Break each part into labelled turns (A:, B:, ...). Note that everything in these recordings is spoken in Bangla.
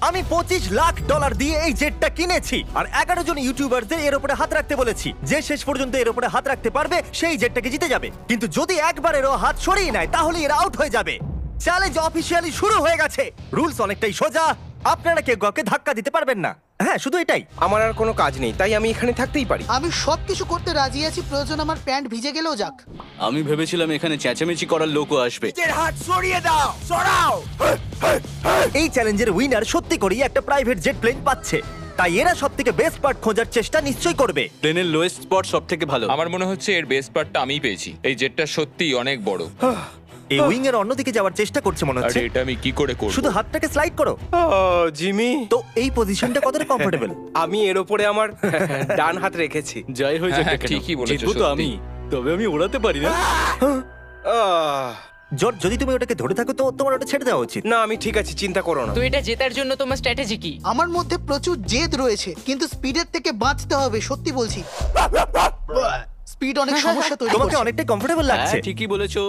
A: আমি $25 লাখ দিয়ে এই জেটটা কিনেছি আর 11 জন ইউটিউবারদের এর উপরে হাত রাখতে বলেছি। যে শেষ পর্যন্ত এর উপরে হাত রাখতে পারবে সেই জেটটাকে জিতে যাবে। কিন্তু যদি একবার এরও হাত সরিয়ে নেয় তাহলে এরা আউট হয়ে যাবে। চ্যালেঞ্জ অফিসিয়ালি শুরু হয়ে গেছে। রুলস অনেকটাই সোজা, আপনারা কেউ কাউকে ধাক্কা দিতে পারবেন না। হ্যাঁ, শুধু এটাই।
B: আমার আর কোনো কাজ নেই, তাই আমি এখানে থাকতেই পারি।
C: আমি সবকিছু করতে রাজি আছি, প্রয়োজন আমার প্যান্ট ভিজে গেলেও যাক।
D: আমি ভেবেছিলাম এখানে চেঁচামেচি করার লোকও আসবে।
B: হাত সরিয়ে দাও, সরাও।
A: এই চ্যালেঞ্জের উইনার সত্যি করেই একটা প্রাইভেট জেট প্লেন পাচ্ছে, তাই এরা সবথেকে বেস্ট পার্ট খোঁজার চেষ্টা নিশ্চয়ই করবে।
D: প্লেনের লোয়েস্ট স্পট সব থেকে ভালো।
E: আমার মনে হচ্ছে এর বেস্ট পার্টটা আমিই পেয়েছি। এই জেটটা সত্যিই অনেক বড়।
A: এই উইং এর অন্যদিকে যাওয়ার চেষ্টা করছে মনে
E: আরে
A: হচ্ছে।
E: এটা আমি কি করে করব?
A: শুধু হাতটাকে স্লাইড করো।
B: জিমি,
A: তো এই পজিশনটা কতটা কমফোর্টেবল?
B: আমি এর উপরে আমার ডান হাত রেখেছি।
D: যাই হয়ে যাক
E: হ্যাঁ,
D: না কেন,
E: ঠিকই বলেছো,
D: জিতবো তো
E: সত্যি।
D: আমি। তবে আমি ওড়াতে পারি না।
A: জর্জ, যদি তুমি ওটাকে ধরে থাকো তো তোমার ওটা ছেড়ে দেওয়া উচিত।
B: না, আমি ঠিক আছি, চিন্তা করো না।
F: তো এটা জেতার জন্য তোমার স্ট্র্যাটেজি কি?
C: আমার মধ্যে প্রচুর জেদ রয়েছে, কিন্তু স্পিডের থেকে বাঁচতে হবে, সত্যি বলছি। স্পিড অনেক সমস্যা তৈরি
A: তোমাকে
C: করছে।
A: অনেকটাই কমফোর্টেবল লাগছে।
D: হ্যাঁ, ঠিকই বলেছো।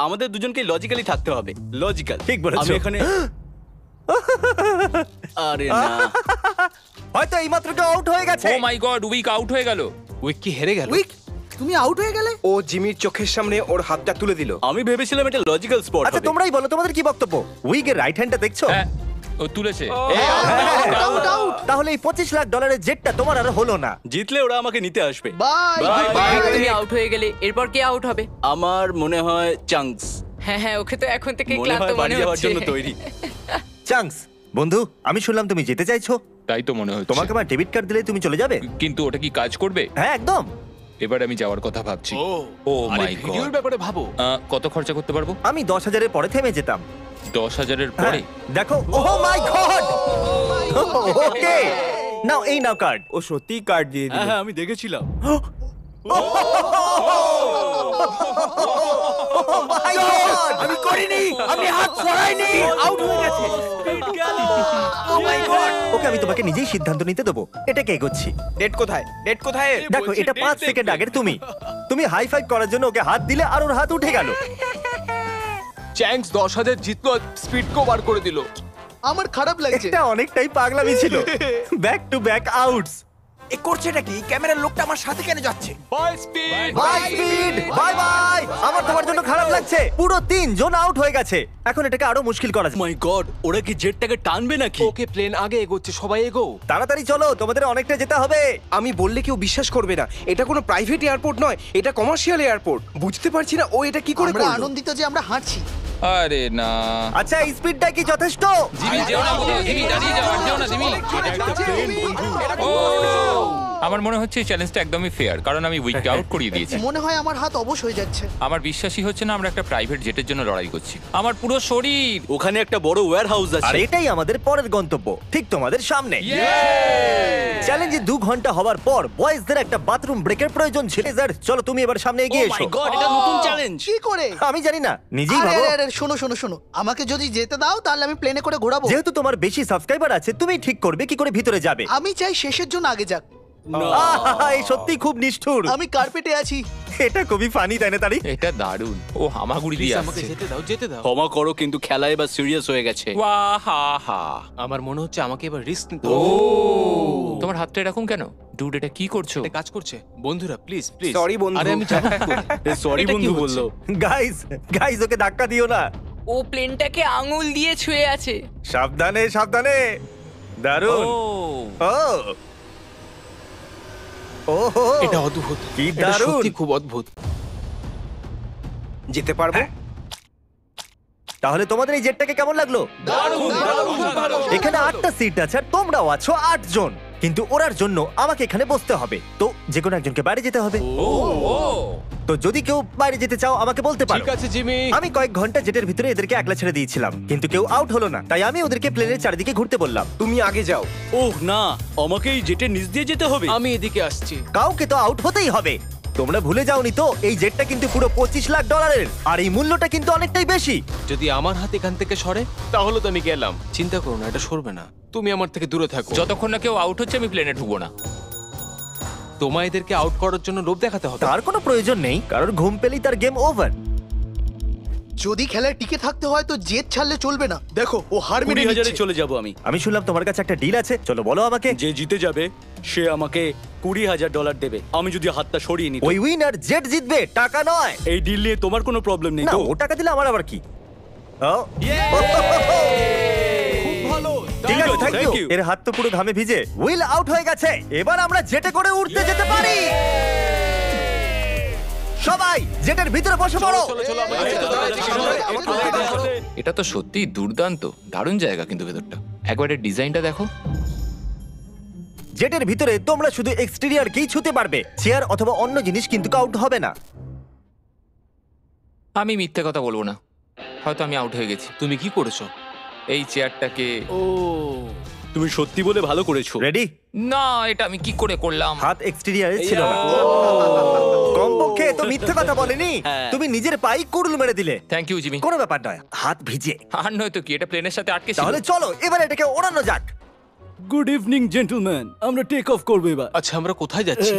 D: আমাদের দুজনকে লজিক্যালি থাকতে হবে। লজিক্যাল।
A: ঠিক বলেছো।
D: আমি এখানে আরে না,
A: হয়তো এইমাত্র কেউ আউট হয়ে গেছে।
E: ও মাই গড, উইক আউট হয়ে গেল।
D: উইক কি হেরে গেল?
C: উইক, তুমি আউট হয়ে গেলে?
B: ও জিমির চোখের সামনে ওর হাতটা তুলে দিল।
D: আমি ভেবেছিলাম এটা লজিক্যাল স্পট
A: আচ্ছা,
D: হবে।
A: তোমরাই বলো তোমাদের কি বক্তব্য। উইগের রাইট হ্যান্ডটা দেখছো?
E: হ্যাঁ, ও তুলেছে।
C: Out out.
A: তাহলে এই $25 লাখ জেটটা তোমার আর হলো না।
D: জিতলে ওরা আমাকে নিতে আসবে।
C: বাই
F: তুমি আউট হয়ে গেলে এরপর কে আউট হবে?
D: আমার মনে হয় চাঙ্কস
F: হ্যাঁ হ্যাঁ, ওকে তো এখন থেকে
D: মনে
F: ক্লান্ত
D: হয় বাড়ি
F: মনে
D: যাওয়ার
F: হচ্ছে।
D: জন্য তৈরি।
A: চান্স বন্ধু, আমি শুনলাম তুমি যেতে চাইছো।
E: তাই তো মনে হচ্ছে।
A: তোমাকে আমার ডেবিট কার্ড দিলে তুমি চলে যাবে।
E: কিন্তু ওটা কি কাজ করবে?
A: হ্যাঁ, একদম।
E: এবার আমি যাওয়ার কথা ভাবছি। ও মাই গড,
D: ব্যাপারে ভাবো।
E: কত খরচা করতে পারবো?
A: আমি 10,000-এর পরে থেমে যেতাম।
E: 10,000-এর
A: হ্যাঁ,
E: পরে?
A: দেখো। ওহ মাই গড। ওকে, নাও এই নাও কার্ড।
B: ও সত্যিই কার্ড দিয়ে দিল।
D: হ্যাঁ, আমি দেখেছিলাম।
B: আমি করিনি, আমি হাত সরাইনি। আউট হয়ে গেছে। ও মাই গড।
A: ওকে, আমি তোমাকে নিজেই সিদ্ধান্ত নিতে দেবো। এটাকে এগোচ্ছি।
B: ডেট কোথায়? ডেট কোথায়?
A: দেখো, এটা 5 সেকেন্ড আগের তুমি হাই ফাইভ করার জন্য ওকে হাত দিলে আর ওর হাত উঠে গেল।
G: চ্যাঙ্কস 10,000 জিতলো, স্পিড কো বার করে দিল।
C: আমার খারাপ লাগছে।
A: এটা অনেকটাই পাগলামি ছিল। Back to back outs.
B: এ করছেটা কি? ক্যামেরার লোকটা আমার সাথে কেন যাচ্ছে?
G: Bye Speed.
A: Bye Speed, bye bye. আমার তোমার জন্য খারাপ লাগছে। পুরো 3 জন আউট হয়ে গেছে। এখন এটাকে আরো মুশকিল করা যায়।
D: মাই গড, ওরা কি জেটটাকে টানবে নাকি?
G: ওকে, প্লেন আগে এগোচ্ছে, সবাই এগো।
A: তাড়াতাড়ি চলো, তোমাদের অনেকটা যেতে হবে।
B: আমি বললে কেউ বিশ্বাস করবে না। এটা কোনো প্রাইভেট এয়ারপোর্ট নয়, এটা কমার্শিয়াল এয়ারপোর্ট। বুঝতে পারছি না ও এটা কি করে
C: আমরা
B: করলো।
C: আনন্দিত যে আমরা হাঁটছি।
E: আরে না।
A: আচ্ছা, এই স্পিডটা কি যথেষ্ট?
E: জিমি যেও না কোথাও, জিমি দাঁড়িয়ে যাও, আর যেও না জিমি। ও, আমার মনে হচ্ছে এই চ্যালেঞ্জটা একদমই ফেয়ার, কারণ আমি উইককে আউট করিয়ে দিয়েছি।
C: মনে হয় আমার হাত অবশ হয়ে যাচ্ছে।
E: আমার বিশ্বাসই হচ্ছে না আমরা একটা প্রাইভেট জেটের জন্য লড়াই করছি। আমার পুরো শরীর।
D: ওখানে একটা বড় ওয়্যার হাউস
A: আর
D: আছে।
A: এটাই আমাদের পরের গন্তব্য, ঠিক তোমাদের সামনে। চ্যালেঞ্জে 2 ঘন্টা হওয়ার পর বয়েজদের একটা বাথরুম ব্রেকের প্রয়োজন ছিল। স্যার, চলো তুমি এবার সামনে এগিয়ে
D: ও মাই
A: এসো।
D: গড, এটা নতুন চ্যালেঞ্জ।
C: কি করে?
A: আমি জানি না, নিজেই
C: আরে,
A: ভাবো।
C: আরে, আরে, শোনো শোনো শোনো, আমাকে যদি যেতে দাও তাহলে আমি প্লেনে করে ঘোরাবো।
A: যেহেতু তোমার বেশি সাবস্ক্রাইবার আছে, তুমি ঠিক করবে কি করে ভিতরে যাবে।
C: আমি চাই শেষের জন্য আগে যাক।
A: এই সত্যি খুব নিষ্ঠুর।
C: আমি কার্পেটে আছি।
A: এটা খুবই ফানি, তাই না তারি?
E: এটা দারুণ। ও হামাগুড়ি দিয়ে
G: আমাকে
E: আসছে।
G: যেতে দাও, যেতে দাও।
D: ক্ষমা করো, কিন্তু খেলা এবার সিরিয়াস হয়ে গেছে।
E: ওয়াহ হা হা।
G: আমার মনে হচ্ছে আমাকে এবার রিস্ক নিতে
E: ও,
G: হবে।
E: তোমার হাতটা এরকম কেন? ডুড, এটা কি করছো?
G: এটা কাজ করছে। বন্ধুরা প্লিজ প্লিজ।
B: Sorry, বন্ধু।
G: আরে আমি যাবো কি করে?
D: সরি
G: এটা কি
D: বন্ধু
G: হচ্ছে?
D: বললো।
A: গাইজ ওকে ধাক্কা দিও না।
F: ও প্লেনটাকে আঙুল দিয়ে ছুঁয়ে আছে।
A: সাবধানে সাবধানে। দারুণ। ও ওহো,
G: এটা অদ্ভুত।
A: কি
G: এটা
A: দারুণ।
G: সত্যি খুব অদ্ভুত।
B: যেতে পারবো?
A: তাহলে তোমাদের এই জেটটাকে কেমন লাগলো? এখানে 8টা সিট আছে আর তোমরাও আছো 8 জন। কিন্তু ওরার জন্য আমাকে এখানে বসতে হবে, তো যে কোনো একজনকে বাইরে যেতে হবে।
E: ও ও,
A: তো যদি কেউ বাইরে যেতে চাও আমাকে বলতে পারো।
G: ঠিক আছে জিমি।
A: আমি কয়েক ঘন্টা জেটের ভিতরে এদেরকে একলা ছেড়ে দিয়েছিলাম, কিন্তু কেউ আউট হলো না, তাই আমি ওদেরকে প্লেনের চারিদিকে ঘুরতে বললাম।
B: তুমি আগে যাও।
D: ওহ না, আমাকে এই জেটের নিচ দিয়ে যেতে হবে।
G: আমি এদিকে আসছি।
A: কাউকে তো আউট হতেই হবে। তোমরা ভুলে যাওনি তো, এই জেটটা কিন্তু পুরো $25 লাখ, আর এই মূল্যটা কিন্তু অনেকটাই বেশি।
G: যদি আমার হাত এখান থেকে সরে তাহলে তো আমি গেলাম। চিন্তা করো না, এটা সরবে না। তুমি আমার থেকে দূরে থাকো।
E: যতক্ষণ না কেউ আউট হচ্ছে আমি প্লেনে ঢুকবো না।
G: তোমায় এদেরকে আউট করার জন্য লোভ দেখাতে হবে।
A: তার কোনো প্রয়োজন নেই, কারণ ঘুম পেলেই তার গেম ওভার।
C: যদি খেলায় টিকে থাকতে হয় তো জেদ ছাড়লে চলবে না। দেখো ও হার মেনে
D: 20,000-এ
C: নিচ্ছে।
D: চলে যাব আমি।
A: আমি শুনলাম তোমার কাছে একটা ডিল আছে, চলো বলো আমাকে।
D: যে জিতে যাবে সে আমাকে $20,000 দেবে আমি যদি হাতটা সরিয়ে নিই তো।
A: ওই উইনার জেট জিতবে, টাকা নয়।
D: এই ডিল নিয়ে তোমার কোনো প্রবলেম নেই
A: না,
D: তো?
A: ও টাকা দিলে আমার আবার কি? ও,
D: ভালো
A: ঠিক আছে, থ্যাংক
D: Thank
A: ইউ।
D: you.
A: এর হাত তো পুরো ঘামে ভিজে। উইল আউট হয়ে গেছে। এবার আমরা জেটে করে উঠতে যেতে পারি। সবাই জেটের ভিতরে বসে পড়ো।
E: এটা তো সত্যি দুর্দান্ত, দারুণ জায়গা কিন্তু ভেতরটা। একবার এর ডিজাইনটা দেখো।
A: জেটের ভিতরে তোমরা শুধু এক্সটেরিয়রকেই ছুতে পারবে, চেয়ার অথবা অন্য জিনিস কিন্তু আউট হবে না।
E: আমি মিথ্যে কথা বলবো না, হয়তো আমি আউট হয়ে গেছি।
G: তুমি কি করেছো?
E: এই চেয়ারটাকে
D: তুমি সত্যি বলে ভালো করেছো।
A: রেডি?
E: না, এটা আমি কি করে করলাম?
A: হাত এক্সটেরিয়রে ছিল না। কমপক্ষে তো মিথ্যে কথা বলেনি।
D: হ্যাঁ।
A: তুমি নিজের পাই কুড়ুল মেরে দিলে।
E: Thank you Jimmy.
A: কোনো ব্যাপার নয়, হাত ভিজে।
E: আর নয়তো কি, এটা প্লেনের সাথে আটকে ছিল।
A: তাহলে চলো এবার এটাকে ওড়ানো যাক।
D: গুড ইভিনিং জেন্টলম্যান, আমরা টেক অফ করব এবার।
G: আচ্ছা আমরা কোথায় যাচ্ছি?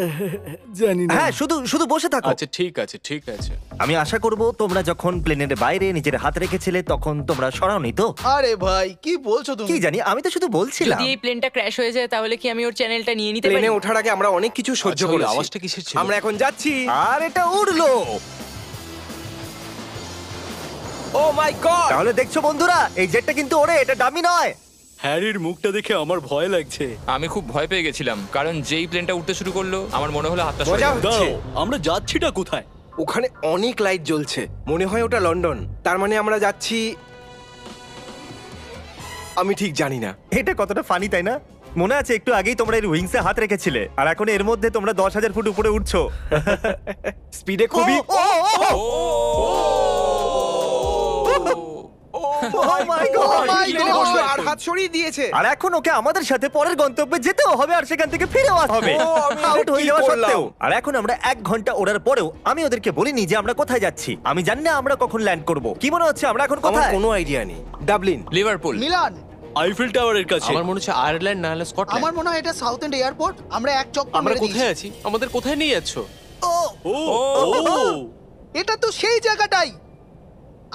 D: জানি
A: হ্যাঁ, শুধু শুধু বসে থাকো।
G: আচ্ছা ঠিক আছে ঠিক আছে।
A: আমি আশা করব তোমরা যখন প্লেনের বাইরে নিজের হাত রেখেছিলে তখন তোমরা সরাওনি তো?
C: আরে ভাই কি বলছো
A: কি
C: তুমি?
A: জানি, আমি তো শুধু বলছিলাম।
F: যদি এই প্লেনটা ক্র্যাশ হয়ে যায় তাহলে কি আমি ওর চ্যানেলটা নিয়ে নিতে পারি?
B: প্লেনে ওঠার আগে আমরা অনেক কিছু সহ্য
G: আচ্ছা, ওই
B: করেছি।
G: আওয়াজটা কিসের ছিল?
B: আমরা এখন যাচ্ছি।
A: আর এটা উড়লো।
B: ও মাই গড!
A: তাহলে দেখছো বন্ধুরা, এই জেটটা কিন্তু ওড়ে, এটা ডামি নয়।
D: হ্যারির মুখটা দেখে আমার ভয় লাগছে।
E: আমি খুব ভয় পেয়ে গেছিলাম, কারণ যেই প্লেনটা উঠতে শুরু করলো আমার মনে হলো হাতটা সরে
B: মজা
E: যাবে।
B: হচ্ছে।
D: দাঁড়াও, আমরা যাচ্ছিটা কোথায়?
B: ওখানে অনেক লাইট জ্বলছে, মনে হয় ওটা লন্ডন। তার মানে আমরা যাচ্ছি, আমি ঠিক জানি না।
A: এটা কতটা ফানি তাই না? মনে আছে একটু আগেই তোমরা এর উইংসে হাত রেখেছিলে, আর এখন এর মধ্যে তোমরা 10,000 ফুট উপরে উঠছো।
B: স্পিডে খুবই
A: ও, ও, ও, oh my God!
C: my God!
B: বসলো আর হাত সরিয়ে দিয়েছে।
A: আর এখন ওকে আমাদের সাথে পরের গন্তব্যে যেতেও হবে, আর সেখান থেকে ফিরেও আসতে হবে।
B: ও, আমি
A: আউট হয়ে
B: কি
A: যাওয়া
B: করলাম?
A: সত্ত্বেও। আর এখন আমরা 1 ঘন্টা ওড়ার পরেও আমি ওদেরকে বলিনি যে আমরা কোথায় যাচ্ছি। আমি জানি না আমরা কখন ল্যান্ড করব। কি মনে হচ্ছে আমরা এখন
B: আমার
A: কোথায়?
B: কোনো আইডিয়া নেই। ডাবলিন।
E: লিভারপুল।
C: মিলান।
D: আইফেল টাওয়ারের কাছে।
G: আমার মনে হচ্ছে আয়ারল্যান্ড না হলে স্কটল্যান্ড।
C: আমার মনে হয় এটা সাউথ এন্ড এয়ারপোর্ট। আমরা এক চক্কর
G: আমরা
C: মেরে
G: কোথায়
C: দিয়েছি।
G: আছি? আমাদের কোথায় নিয়ে যাচ্ছো?
A: ও,
D: ও
C: এটা তো সেই জায়গাটাই।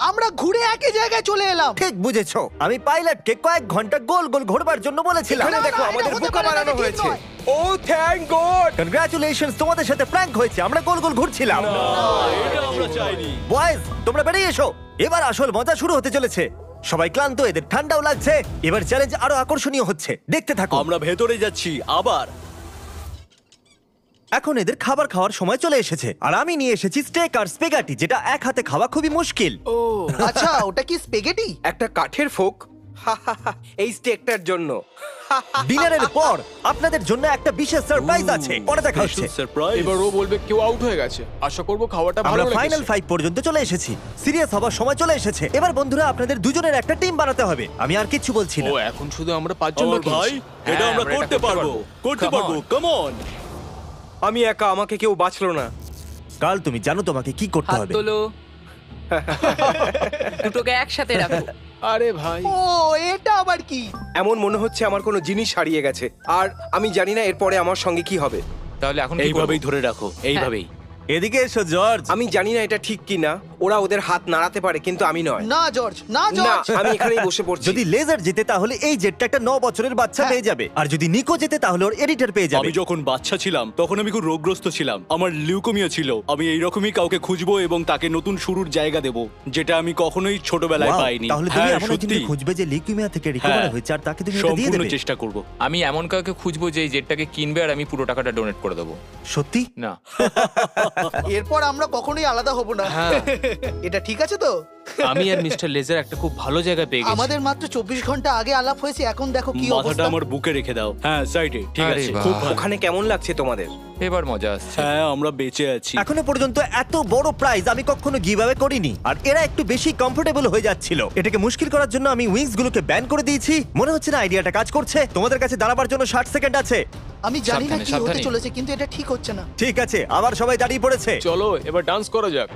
C: আমরা ঘুরে একই জায়গায় চলে এলাম।
A: ঠিক বুঝেছো। আমি পাইলটকে কয়েক ঘন্টা গোল গোল ঘোরবার জন্য বলেছিলাম।
B: এখানে দেখো
C: এটা
B: আমাদের
C: হতে
B: বোকা
C: পারে না,
B: বানানো
C: এটা ঠিক
B: হয়েছে।
C: নয়।
B: ও থ্যাংক গড!
A: কনগ্রাচুলেশনস, তোমাদের সাথে প্র্যাঙ্ক হয়েছে। আমরা গোল গোল ঘুরছিলাম।
D: এটা আমরা চাইনি।
A: বয়েজ, তোমরা বেরিয়ে এসো। এবার আসল মজা শুরু হতে চলেছে। সবাই ক্লান্ত, এদের ঠান্ডাও লাগছে। এবার চ্যালেঞ্জ আরো আকর্ষণীয় হচ্ছে, দেখতে থাকো।
D: আমরা ভেতরে যাচ্ছি আবার।
A: এখন এদের খাবার খাওয়ার সময় চলে এসেছে, আর আমি নিয়ে এসেছি স্টেক আর স্পেগাটি, যেটা এক হাতে খাওয়া খুবই মুশকিল।
B: ও
C: আচ্ছা ওটা কি স্পেগেটি?
B: একটা কাঠের ফোক। এই স্টেকটার জন্য।
A: ডিনারের পর আপনাদের জন্য একটা বিশেষ সারপ্রাইজ আছে, পরে দেখা হচ্ছে।
D: সারপ্রাইজ।
G: এবার ও বলবে কেউ আউট হয়ে গেছে। আশা করবো খাওয়াটা ভালো
A: আমরা
G: লেগেছে।
A: ফাইনাল 5 পর্যন্ত চলে এসেছি। সিরিয়াস হবার সময় চলে এসেছে। এবার বন্ধুরা আপনাদের দুজনের একটা টিম বানাতে হবে। আমি আর কিচ্ছু বলছি না।
G: ও এখন শুধু আমরা পাঁচজন
D: আমার
G: বাকি
D: ভাই,
G: আছি।
D: এটা
E: হ্যাঁ,
D: আমরা
E: আমরা এটা
D: করতে পারবো। করতে
E: Come
D: পারবো,
E: on.
D: Come on.
B: আমি একা, আমাকে কেউ বাঁচলো না।
A: কাল তুমি জানো তোমাকে কি করতে
F: হাত
A: হবে।
F: তোলো। দুটোকে একসাথে রাখো।
G: আরে ভাই
C: ও এটা আবার কি?
B: এমন মনে হচ্ছে আমার কোনো জিনিস হারিয়ে গেছে, আর আমি জানি না এরপরে আমার সঙ্গে কি হবে।
E: তাহলে এখন কি করব?
D: এইভাবেই ধরে রাখো, এইভাবেই।
A: এদিকে এসো জর্জ।
B: আমি জানি না এটা ঠিক কি না। ওরা ওদের হাত নাড়াতে পারে কিন্তু আমি নয়।
C: না জর্জ, না
B: না,
C: জর্জ।
B: আমি এখানেই বসে পড়ছি।
A: যদি লেজার জেতে তাহলে এই জেটটা একটা 9 বছরের বাচ্চা
C: হ্যাঁ।
A: পেয়ে যাবে, আর যদি নিকো জেতে তাহলে ওর এডিটর পেয়ে যাবে।
D: আমি যখন বাচ্চা ছিলাম তখন আমি খুব রোগগ্রস্ত ছিলাম, আমার লিউকোমিয়া ছিল। আমি এইরকমই কাউকে খুঁজবো এবং তাকে নতুন শুরুর জায়গা দেব, যেটা আমি কখনোই ছোটবেলায়
A: Wow,
D: পাইনি।
A: তাহলে তুমি
D: হ্যাঁ,
A: এমন
D: সত্যি
A: একজনকে খুঁজবে যে লিউকেমিয়া থেকে রিকভার
D: হ্যাঁ,
A: হয়েছে, আর তাকে তুমি এটা দিয়ে
D: সম্পূর্ণ
A: দেবে।
D: চেষ্টা করব।
E: আমি এমন কাউকে খুঁজবো যে এই জেটটাকে কিনবে আর আমি পুরো টাকাটা ডোনেট করে দেবো।
A: সত্যি?
E: না,
C: এরপর আমরা কখনোই আলাদা হব না।
G: হ্যাঁ
C: এটা ঠিক আছে তো?
G: আমি আর মিস্টার লেজার একটা খুব ভালো জায়গা পেয়ে গেছি।
C: আমাদের মাত্র 24 ঘন্টা আগে আলাপ হয়েছে, এখন দেখো কি
D: মাথাটা
C: অবস্থা।
D: আমার বুকে রেখে দাও। হ্যাঁ, সাইডে। ঠিক
E: আরে
D: আছে,
E: বাহ।
D: খুব ভালো।
B: ওখানে কেমন লাগছে তোমাদের?
E: এবার মজা আসছে।
D: হ্যাঁ, আমরা বেঁচে আছি।
A: এখনো পর্যন্ত এত বড় প্রাইজ আমি কখনো গিভঅ্যাওয়ে করিনি, আর এরা একটু বেশি কমফোর্টেবল হয়ে যাচ্ছিল। এটাকে মুশকিল করার জন্য আমি উইংস গুলোকে ব্যান করে দিয়েছি। মনে হচ্ছে না আইডিয়াটা কাজ করছে। তোমাদের কাছে দাঁড়াবার জন্য 60 সেকেন্ড আছে।
C: আমি জানি না
E: সাবধানে,
C: কি হতে
E: সাবধানে।
C: চলেছে, কিন্তু এটা ঠিক হচ্ছে না।
A: ঠিক আছে, আবার সবাই দাঁড়িয়ে পড়েছে।
G: চলো এবার ডান্স করা যাক।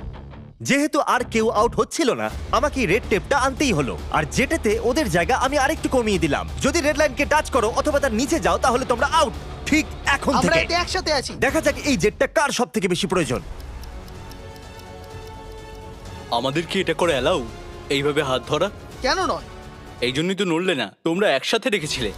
A: যেহেতু আর কেউ আউট হচ্ছিল না, আমাকে রেড টেপটা আনতেই হলো। আর যেটাতে ওদের জায়গা আমি আরেকটু কমিয়ে দিলাম। যদি রেড লাইনকে টাচ করো অথবা তার নিচে যাও তাহলে তোমরা আউট। ঠিক এখন
C: আমরা
A: থেকে
C: এটা একসাথে আছি।
A: দেখা যাক এই জেটটা কার সব থেকে বেশি প্রয়োজন।
D: আমাদের কি এটা করে অ্যালাউ, এইভাবে হাত ধরা?
C: কেন নয়?
D: এই জন্যই তো নড়লে না, তোমরা একসাথে রেখেছিলে।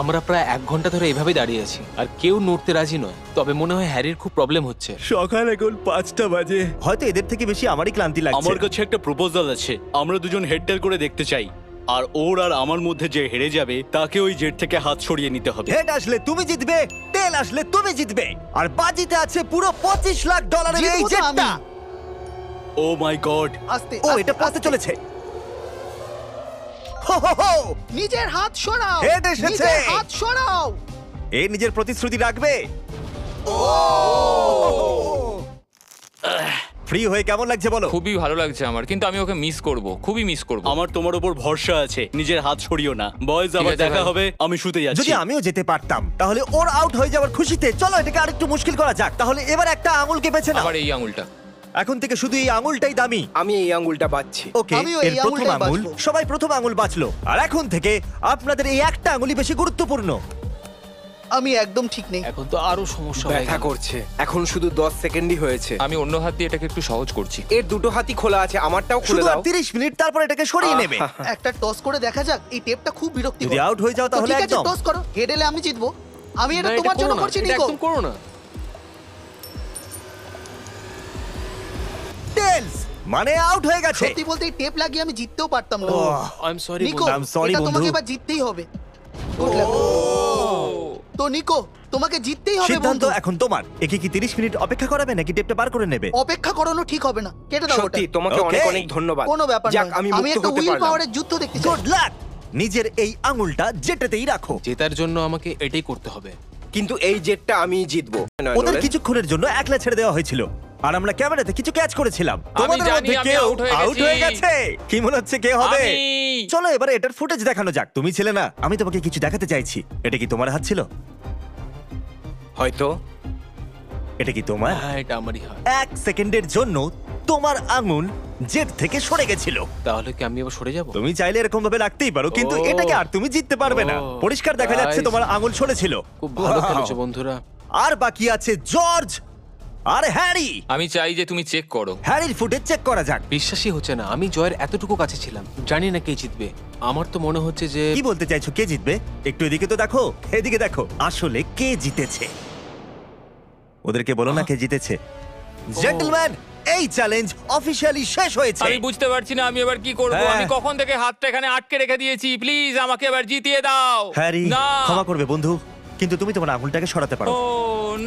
G: আমরা প্রায় 1 ঘন্টা ধরে এভাবে দাঁড়িয়ে আছি আর কেউ নড়তে রাজি নয়। তবে মনে হয় হ্যারির খুব প্রবলেম হচ্ছে।
A: সকাল এখন 5টা বাজে, হয়তো এদের থেকে বেশি আমারই ক্লান্তি লাগছে।
D: আমার কাছে একটা প্রপোজাল আছে, আমরা দুজন হেড টেল করে দেখতে চাই, আর ওর আর আমার মধ্যে যে হেরে যাবে তাকে ওই জেট থেকে হাত সরিয়ে নিতে হবে।
A: হেড আসলে তুমি জিতবে, টেল আসলে তুমি জিতবে, আর বাজিতে আছে পুরো $25 লাখ এই
C: জিতবো তো
A: জেটটা।
C: আমি।
D: ও মাই গড,
C: আস্তে
A: ও
C: আস্তে,
A: এটা পড়তে
C: আস্তে।
A: চলেছে। হো, হো, হো।
C: নিজের হাত সরাও,
A: হেড এসেছে।
C: নিজের হাত সরাও।
A: এ নিজের প্রতিশ্রুতি রাখবে। ফ্রি হয়ে কেমন লাগছে বলো?
E: খুবই ভালো লাগছে আমার, কিন্তু আমি ওকে মিস করব, খুবই মিস করব।
D: আমার তোমার উপর ভরসা আছে, নিজের হাত সরিও না। বয়স আবার
E: আছে
D: দেখা
E: ভাই।
D: হবে, আমি শুতে যাচ্ছি।
A: যদি আমিও যেতে পারতাম তাহলে ওর আউট হয়ে যাওয়ার খুশিতে চলো এটাকে আরেকটু মুশকিল করা যাক। তাহলে এবার একটা আঙুলকে বেছে নাও।
E: আবার এই আঙুলটা।
A: এখন থেকে শুধু এই আঙুলটাই দামি।
B: আমি এই আঙ্গুলটা বাচ্ছি।
A: ওকে,
C: আমিও
A: এর
C: এই
A: প্রথম
C: আঙুলটাই
A: আঙুল,
C: বাছবো।
A: সবাই প্রথম আঙুল বাঁচলো, আর এখন থেকে আপনাদের এই একটা আঙুলই বেশি গুরুত্বপূর্ণ।
C: আমি একদম ঠিক নেই।
G: এখন তো আরো সমস্যা হয়ে
B: ব্যথা
G: গেল।
B: করছে। এখন শুধু 10 সেকেন্ডই হয়েছে।
E: আমি অন্য হাত দিয়ে এটাকে একটু সহজ করছি।
B: এর দুটো হাতই খোলা আছে, আমারটাও খুলে
A: শুধু আর
B: দাও।
A: 30 মিনিট, তারপর এটাকে সরিয়ে নেবে।
C: একটা টস করে দেখা যাক। এই টেপটা খুব বিরক্তিকর।
A: যদি আউট হয়ে যাও
C: তো
A: তাহলে
C: ঠিক আছে,
A: একদম।
C: টস করো। হেড এলে আমি জিতবো। আমি এটা
G: না, এটা
C: তোমার জন্য
G: করো না,
C: করছি,
G: এটা
C: নিকো।
G: একদম করো না।
A: টেলস মানে আউট হয়ে গেছে।
C: সত্যি বলতে এই টেপ লাগিয়ে আমি জিততেও পারতাম না।
G: I am sorry.
C: Nico,
A: I'm sorry,
C: এটা
A: বন্ধু।
C: তোমাকে এবার জিততেই হবে। Good luck. তো নিকো, তোমাকে জিততেই হবে
A: সিদ্ধান্ত
C: বন্ধু।
A: এখন তোমার। একে কি 30 মিনিট অপেক্ষা করাবে নাকি টেপটা পার করে নেবে?
C: অপেক্ষা করানো ঠিক হবে না। কেটে দাও ওটা।
B: সত্যি তোমাকে
A: Okay.
B: অনেক অনেক ধন্যবাদ।
C: কোনো ব্যাপার
B: যাক,
C: নয়।
B: আমি
C: আমি
B: মুক্ত
C: একটা
B: হতে
C: হুইল
B: পারলাম।
C: পাওয়ারের যুদ্ধ দেখতে চাই।
A: Good luck. নিজের এই আঙুলটা জেটেতেই রাখো।
G: জেতার জন্য আমাকে এটাই করতে হবে।
B: কিন্তু এই জেটটা আমিই জিতবো।
A: ওদের কিছুক্ষণের জন্য একলা ছেড়ে দেওয়া হয়েছিল, আর আমরা ক্যামেরাতে কিছু ক্যাচ করেছিলাম। তোমাদের
E: জানি
A: মধ্যে
E: আমি
A: কেউ
E: out হয়ে
A: আউট
E: গেছি।
A: হয়ে গেছে। কি মনে হচ্ছে কে হবে?
E: আমি।
A: চলো এবারে এটার ফুটেজ দেখানো যাক। তুমি ছিলে না, আমি তোমাকে কিছু দেখাতে চাইছি। এটা কি তোমার হাত ছিল?
B: হয়তো।
A: এটা কি তোমার?
G: হ্যাঁ, এটা আমারই হাত।
A: 1 সেকেন্ডের জন্য তোমার আঙুল জেট থেকে সরে গেছিল।
G: তাহলে কি আমি আবার সরে যাব?
A: তুমি চাইলে এরকম ভাবে রাখতেই পারো, কিন্তু
G: ও।
A: এটাকে আর তুমি জিততে পারবে না।
G: ও।
A: পরিষ্কার দেখা যাচ্ছে
G: তাই।
A: তোমার আঙুল সরেছিল।
G: খুব ভালো
A: Wow.
G: খেলেছো বন্ধুরা।
A: আর বাকি আছে জর্জ আর হ্যারি।
E: আমি চাই যে তুমি চেক করো।
A: হ্যারির ফুটেজ চেক করা যাক।
G: বিশ্বাসই হচ্ছে না, আমি জয়ের এতটুকু কাছে ছিলাম। জানি না কে জিতবে। আমার তো মনে হচ্ছে যে
A: কি বলতে চাইছো, কে জিতবে? একটু এদিকে তো দেখো, এদিকে দেখো, আসলে কে জিতেছে। ওদেরকে বলো না কে জিতেছে। জেন্টলম্যান, এই চ্যালেঞ্জ অফিশিয়ালি শেষ হয়েছে।
E: আমি বুঝতে পারছি না আমি এবার কি করব।
A: হ্যাঁ।
E: আমি কখন থেকে হাতটা এখানে আটকে রেখে দিয়েছি। প্লিজ আমাকে এবার জিতিয়ে দাও।
A: হ্যারি,
E: না।
A: ক্ষমা করবে বন্ধু, কিন্তু তুমি তোমার আঙুলটাকে সরাতে পারো।
E: ও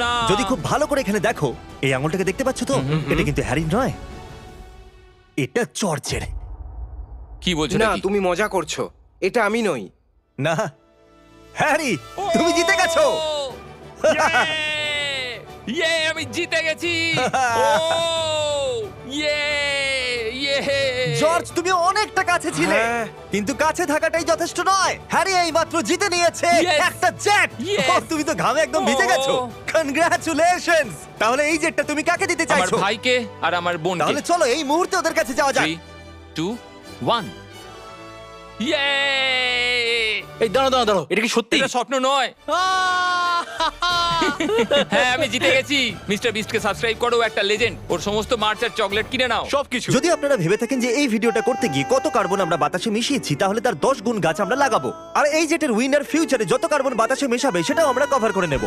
E: না।
A: যদি খুব ভালো করে এখানে দেখো, এই আঙুলটাকে দেখতে পাচ্ছ তো? এটা কিন্তু হ্যারি নয়, এটা জর্জের।
E: কি বলছো
B: না,
E: নাকি?
B: তুমি মজা করছো। এটা আমি নই।
A: না হ্যারি, তুমি জিতে গেছো।
E: ইয়ে আমি জিতে গেছি। ও ইয়ে ইয়ে
A: জর্জ, তুমি অনেকটা কাছে ছিলে,
B: হ্যাঁ।
A: কিন্তু কাছে থাকাটাই যথেষ্ট নয়। হ্যারি এইমাত্র জিতে নিয়েছে
E: Yes!
A: একটা জেট।
E: Yes!
A: ও, তুমি তো ঘামে একদম ভিজে গেছো।
E: Oh!
A: কনগ্রাচুলেশনস। তাহলে এই জেটটা তুমি কাকে দিতে
E: আমার
A: চাইছো?
E: ভাইকে আর আমার বোনকে।
A: তাহলে চলো এই মুহূর্তে ওদের কাছে যাওয়া যাক।
E: 3 2 1 ইয়ে
G: এই দাঁড়াও, এটা কি সত্যি?
E: এটা স্বপ্ন নয়। হ্যাঁ আমি জিতে গেছি। মিস্টার বিস্টকে সাবস্ক্রাইব করো, একটা লেজেন্ড। ওর সমস্ত মার্চ আর চকলেট কিনে নাও।
D: সবকিছু।
A: যদি আপনারা ভেবে থাকেন যে এই ভিডিওটা করতে গিয়ে কত কার্বন আমরা বাতাসে মিশিয়েছি, তাহলে তার 10 গুণ গাছ আমরা লাগাবো। আর এই জেটের উইনার ফিউচারে যত কার্বন বাতাসে মেশাবে সেটাও আমরা কভার করে নেব।